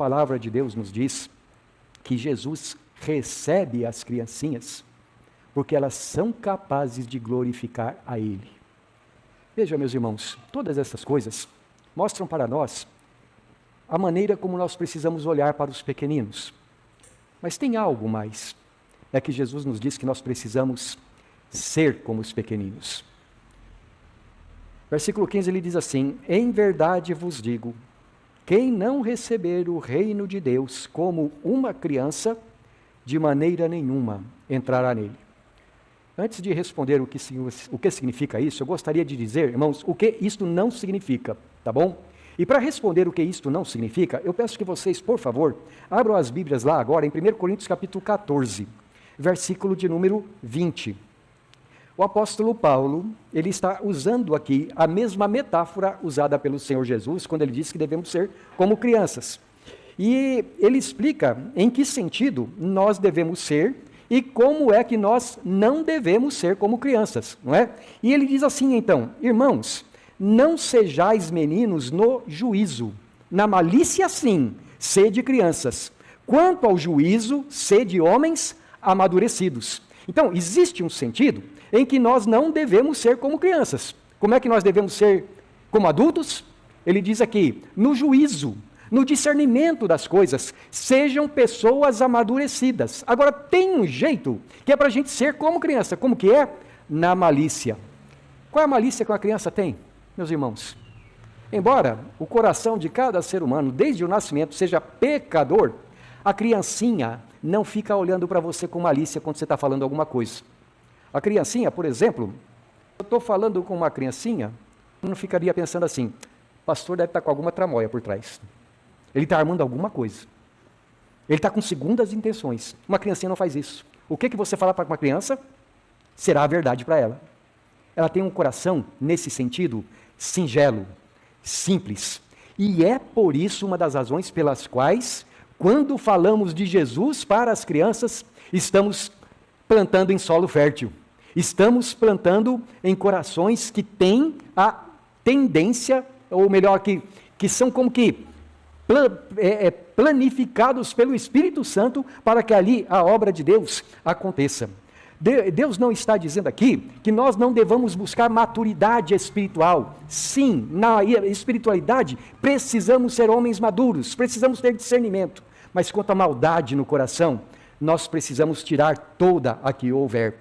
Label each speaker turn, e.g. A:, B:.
A: palavra de Deus nos diz que Jesus recebe as criancinhas porque elas são capazes de glorificar a Ele. Veja, meus irmãos, todas essas coisas mostram para nós a maneira como nós precisamos olhar para os pequeninos. Mas tem algo mais. É que Jesus nos diz que nós precisamos ser como os pequeninos. Versículo 15, ele diz assim: em verdade vos digo, quem não receber o reino de Deus como uma criança, de maneira nenhuma entrará nele. Antes de responder o que significa isso, eu gostaria de dizer, irmãos, o que isto não significa, tá bom? E para responder o que isto não significa, eu peço que vocês, por favor, abram as Bíblias lá agora, em 1 Coríntios capítulo 14, versículo de número 20. O apóstolo Paulo, ele está usando aqui a mesma metáfora usada pelo Senhor Jesus, quando ele diz que devemos ser como crianças. E ele explica em que sentido nós devemos ser e como é que nós não devemos ser como crianças, não é? E ele diz assim então: irmãos, não sejais meninos no juízo, na malícia sim, sede crianças. Quanto ao juízo, sede homens amadurecidos. Então, existe um sentido em que nós não devemos ser como crianças. Como é que nós devemos ser como adultos? Ele diz aqui, no juízo, no discernimento das coisas, sejam pessoas amadurecidas. Agora, tem um jeito que é para a gente ser como criança. Como que é? Na malícia. Qual é a malícia que uma criança tem, meus irmãos? Embora o coração de cada ser humano, desde o nascimento, seja pecador, a criancinha não fica olhando para você com malícia quando você está falando alguma coisa. A criancinha, por exemplo, eu estou falando com uma criancinha, eu não ficaria pensando assim, o pastor deve estar com alguma tramóia por trás. Ele está armando alguma coisa. Ele está com segundas intenções. Uma criancinha não faz isso. O que você falar para uma criança, será a verdade para ela. Ela tem um coração, nesse sentido, singelo, simples. E é por isso uma das razões pelas quais, quando falamos de Jesus para as crianças, estamos plantando em solo fértil. Estamos plantando em corações que têm a tendência, ou melhor, que são como que planificados pelo Espírito Santo para que ali a obra de Deus aconteça. Deus não está dizendo aqui que nós não devamos buscar maturidade espiritual. Sim, na espiritualidade precisamos ser homens maduros, precisamos ter discernimento. Mas quanto à maldade no coração, nós precisamos tirar toda a que houver.